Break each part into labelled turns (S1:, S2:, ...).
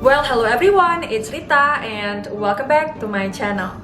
S1: Well, hello everyone, it's Rita and welcome back to my channel.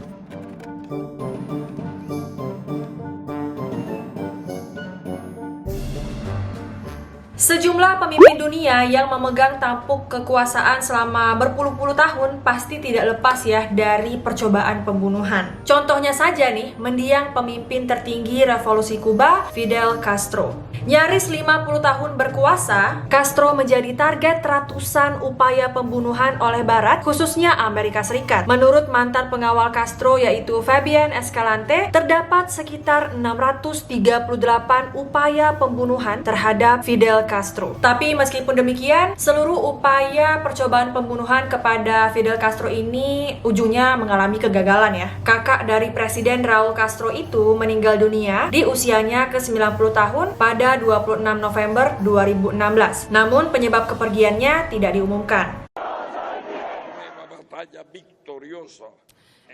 S1: Sejumlah pemimpin dunia yang memegang tampuk kekuasaan selama berpuluh-puluh tahun pasti tidak lepas ya dari percobaan pembunuhan. Contohnya saja nih, mendiang pemimpin tertinggi revolusi Kuba, Fidel Castro. Nyaris 50 tahun berkuasa, Castro menjadi target ratusan upaya pembunuhan oleh Barat, khususnya Amerika Serikat. Menurut mantan pengawal Castro yaitu Fabian Escalante, terdapat sekitar 638 upaya pembunuhan terhadap Fidel Castro. Tapi meskipun demikian, seluruh upaya percobaan pembunuhan kepada Fidel Castro ini ujungnya mengalami kegagalan ya. Kakak dari Presiden Raul Castro itu meninggal dunia di usianya ke-90 tahun pada 26 November 2016. Namun penyebab kepergiannya tidak diumumkan.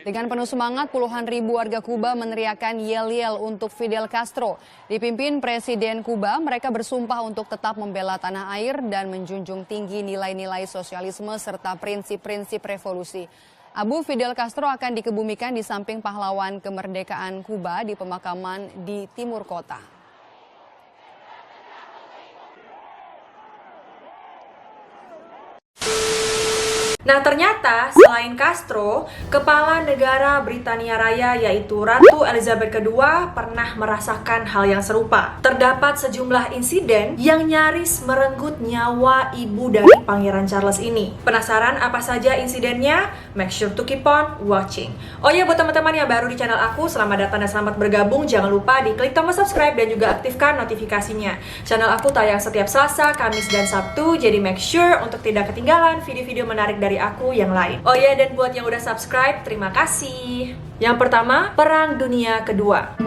S2: Dengan penuh semangat, puluhan ribu warga Kuba meneriakan yel-yel untuk Fidel Castro. Dipimpin Presiden Kuba, mereka bersumpah untuk tetap membela tanah air dan menjunjung tinggi nilai-nilai sosialisme serta prinsip-prinsip revolusi. Abu Fidel Castro akan dikebumikan di samping pahlawan kemerdekaan Kuba di pemakaman di timur kota.
S1: Nah ternyata selain Castro, kepala negara Britania Raya yaitu Ratu Elizabeth II pernah merasakan hal yang serupa. Terdapat sejumlah insiden yang nyaris merenggut nyawa ibu dari Pangeran Charles ini. Penasaran apa saja insidennya? Make sure to keep on watching. Oh ya, buat teman-teman yang baru di channel aku, selamat datang dan selamat bergabung. Jangan lupa diklik tombol subscribe dan juga aktifkan notifikasinya. Channel aku tayang setiap Selasa, Kamis, dan Sabtu, jadi make sure untuk tidak ketinggalan video-video menarik dari aku yang lain. Oh ya, dan buat yang udah subscribe, terima kasih. Yang pertama, Perang Dunia Kedua.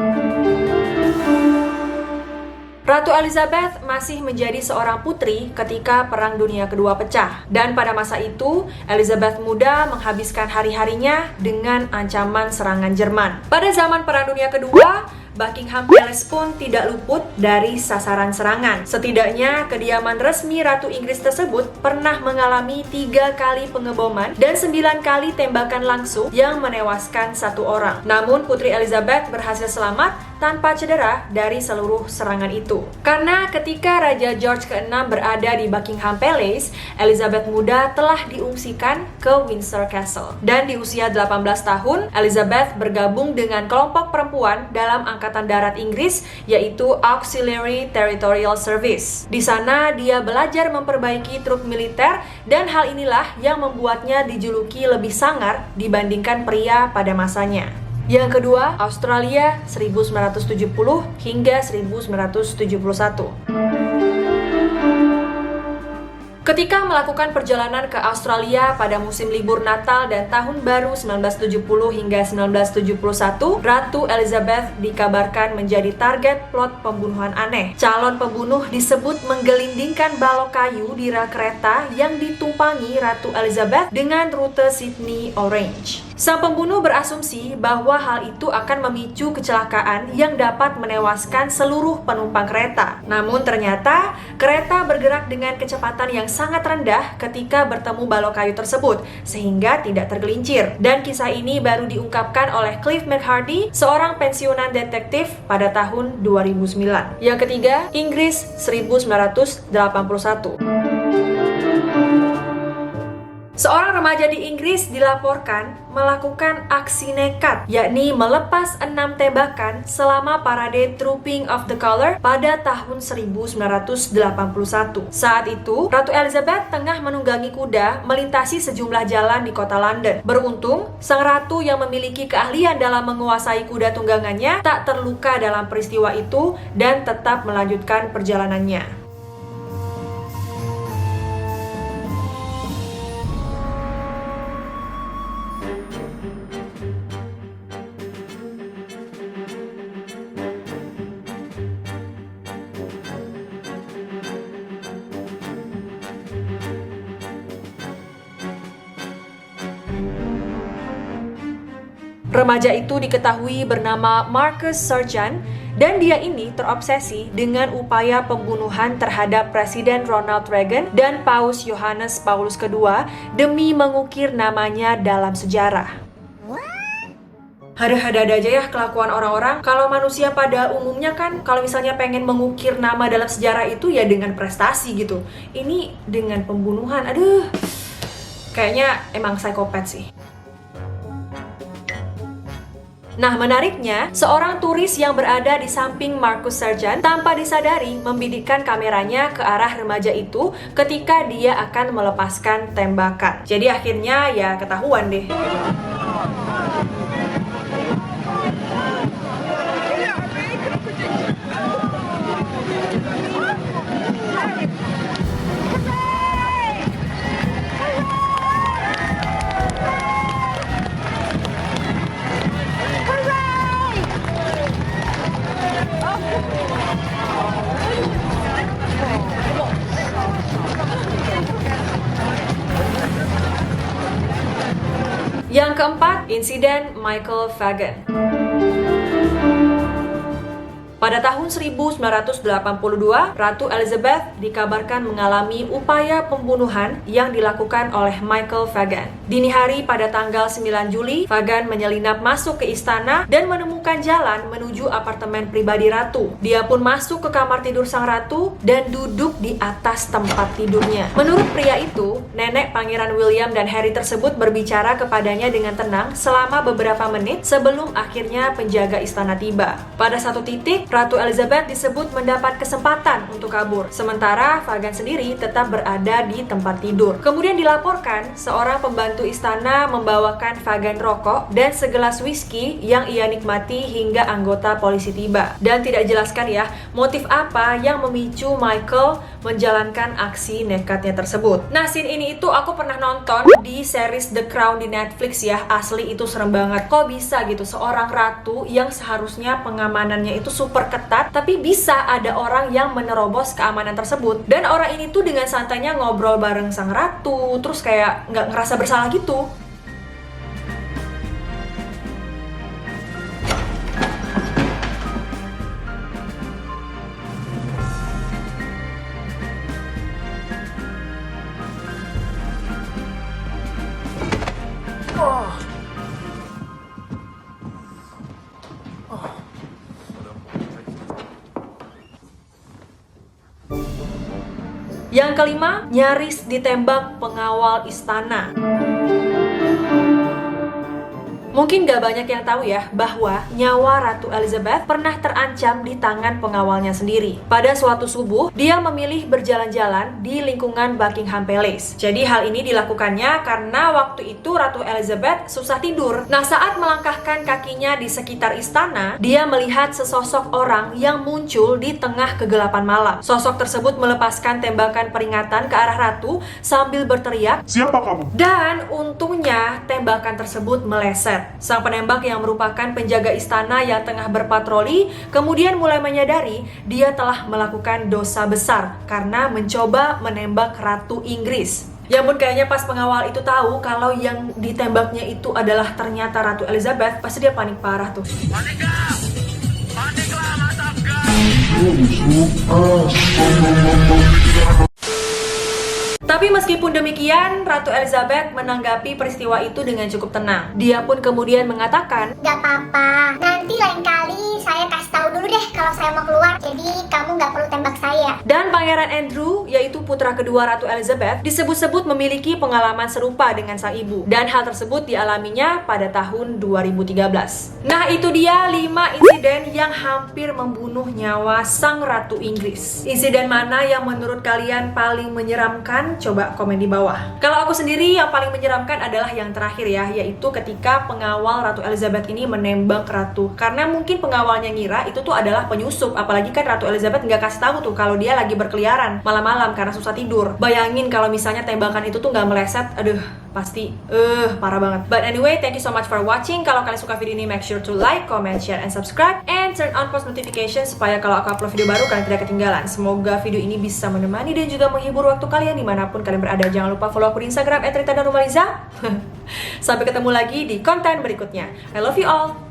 S1: Ratu Elizabeth masih menjadi seorang putri ketika Perang Dunia Kedua pecah. Dan pada masa itu, Elizabeth muda menghabiskan hari-harinya dengan ancaman serangan Jerman. Pada zaman Perang Dunia Kedua, Buckingham Palace pun tidak luput dari sasaran serangan. Setidaknya, kediaman resmi Ratu Inggris tersebut pernah mengalami 3 kali pengeboman dan 9 kali tembakan langsung yang menewaskan 1 orang. Namun, Putri Elizabeth berhasil selamat tanpa cedera dari seluruh serangan itu. Karena ketika Raja George ke-6 berada di Buckingham Palace, Elizabeth muda telah diungsikan ke Windsor Castle. Dan di usia 18 tahun, Elizabeth bergabung dengan kelompok perempuan dalam Angkatan Darat Inggris, yaitu Auxiliary Territorial Service. Di sana, dia belajar memperbaiki truk militer, dan hal inilah yang membuatnya dijuluki lebih sangar dibandingkan pria pada masanya. Yang kedua, Australia 1970 hingga 1971. Ketika melakukan perjalanan ke Australia pada musim libur Natal dan Tahun Baru 1970 hingga 1971, Ratu Elizabeth dikabarkan menjadi target plot pembunuhan aneh. Calon pembunuh disebut menggelindingkan balok kayu di rel kereta yang ditumpangi Ratu Elizabeth dengan rute Sydney Orange. Sang pembunuh berasumsi bahwa hal itu akan memicu kecelakaan yang dapat menewaskan seluruh penumpang kereta. Namun ternyata kereta bergerak dengan kecepatan yang sangat rendah ketika bertemu balok kayu tersebut, sehingga tidak tergelincir. Dan kisah ini baru diungkapkan oleh Cliff McHardy, seorang pensiunan detektif pada tahun 2009. Yang ketiga, Inggris 1981. Seorang remaja di Inggris dilaporkan melakukan aksi nekat, yakni melepas 6 tembakan selama parade Trooping of the Colour pada tahun 1981. Saat itu, Ratu Elizabeth tengah menunggangi kuda melintasi sejumlah jalan di kota London. Beruntung, sang ratu yang memiliki keahlian dalam menguasai kuda tunggangannya tak terluka dalam peristiwa itu dan tetap melanjutkan perjalanannya. Remaja itu diketahui bernama Marcus Sargent Dan dia ini terobsesi dengan upaya pembunuhan terhadap Presiden Ronald Reagan dan Paus Yohanes Paulus II demi mengukir namanya dalam sejarah. Ada-ada aja ya kelakuan orang-orang. Kalau manusia pada umumnya kan, kalau misalnya pengen mengukir nama dalam sejarah itu ya dengan prestasi gitu. Ini dengan pembunuhan, aduh. Kayaknya emang psikopat sih. Nah, menariknya, seorang turis yang berada di samping Marcus Sargent tanpa disadari membidikkan kameranya ke arah remaja itu ketika dia akan melepaskan tembakan. Jadi akhirnya ya ketahuan deh. Yang keempat, insiden Michael Fagan. Pada tahun 1982, Ratu Elizabeth dikabarkan mengalami upaya pembunuhan yang dilakukan oleh Michael Fagan. Dini hari pada tanggal 9 Juli, Fagan menyelinap masuk ke istana dan menemukan jalan menuju apartemen pribadi Ratu. Dia pun masuk ke kamar tidur sang ratu dan duduk di atas tempat tidurnya. Menurut pria itu, nenek Pangeran William dan Harry tersebut berbicara kepadanya dengan tenang selama beberapa menit sebelum akhirnya penjaga istana tiba. Pada satu titik, Ratu Elizabeth disebut mendapat kesempatan untuk kabur, sementara Fagan sendiri tetap berada di tempat tidur. Kemudian dilaporkan, seorang pembantu istana membawakan Fagan rokok dan segelas whisky yang ia nikmati hingga anggota polisi tiba. Dan tidak jelaskan ya, motif apa yang memicu Michael menjalankan aksi nekatnya tersebut. Nah, scene ini itu aku pernah nonton di series The Crown di Netflix ya, asli itu serem banget. Kok bisa gitu, seorang ratu yang seharusnya pengamanannya itu super ketat, tapi bisa ada orang yang menerobos keamanan tersebut. Dan orang ini tuh dengan santainya ngobrol bareng sang ratu, terus kayak nggak ngerasa bersalah gitu. Yang kelima, nyaris ditembak pengawal istana. Mungkin gak banyak yang tahu ya bahwa nyawa Ratu Elizabeth pernah terancam di tangan pengawalnya sendiri. Pada suatu subuh, dia memilih berjalan-jalan di lingkungan Buckingham Palace. Jadi hal ini dilakukannya karena waktu itu Ratu Elizabeth susah tidur. Nah, saat melangkahkan kakinya di sekitar istana, dia melihat sesosok orang yang muncul di tengah kegelapan malam. Sosok tersebut melepaskan tembakan peringatan ke arah Ratu sambil berteriak,
S3: "Siapa kamu?"
S1: Dan untungnya tembakan tersebut meleset. Sang penembak yang merupakan penjaga istana yang tengah berpatroli kemudian mulai menyadari dia telah melakukan dosa besar karena mencoba menembak Ratu Inggris. Ya ampun, kayaknya pas pengawal itu tahu kalau yang ditembaknya itu adalah ternyata Ratu Elizabeth, pasti dia panik parah tuh.
S4: Paniklah! Paniklah, Mas Afgan!
S1: Tapi meskipun demikian, Ratu Elizabeth menanggapi peristiwa itu dengan cukup tenang. Dia pun kemudian mengatakan,
S5: "Gak apa-apa, nanti lain kali saya kasih tahu dulu deh kalau saya mau keluar. Jadi kamu gak perlu tembak saya."
S1: Dan Pangeran Andrew, yaitu putra kedua Ratu Elizabeth, disebut-sebut memiliki pengalaman serupa dengan sang ibu. Dan hal tersebut dialaminya pada tahun 2013. Nah, itu dia 5 insiden yang hampir membunuh nyawa sang Ratu Inggris. Insiden mana yang menurut kalian paling menyeramkan? Coba komen di bawah. Kalau aku sendiri yang paling menyeramkan adalah yang terakhir ya, yaitu ketika pengawal Ratu Elizabeth ini menembak Ratu. Karena mungkin pengawalnya ngira itu tuh adalah penyusup, apalagi kan Ratu Elizabeth nggak kasih tahu tuh kalau dia lagi berkeliaran malam-malam karena susah tidur. Bayangin kalau misalnya tembakan itu tuh nggak meleset, aduh pasti parah banget. But anyway, thank you so much for watching. Kalau kalian suka video ini, make sure to like, comment, share, and subscribe, and turn on post notification supaya kalau aku upload video baru kalian tidak ketinggalan. Semoga video ini bisa menemani dan juga menghibur waktu kalian dimanapun kalian berada. Jangan lupa follow aku di Instagram @rita_normaliza. Sampai ketemu lagi di konten berikutnya. I love you all.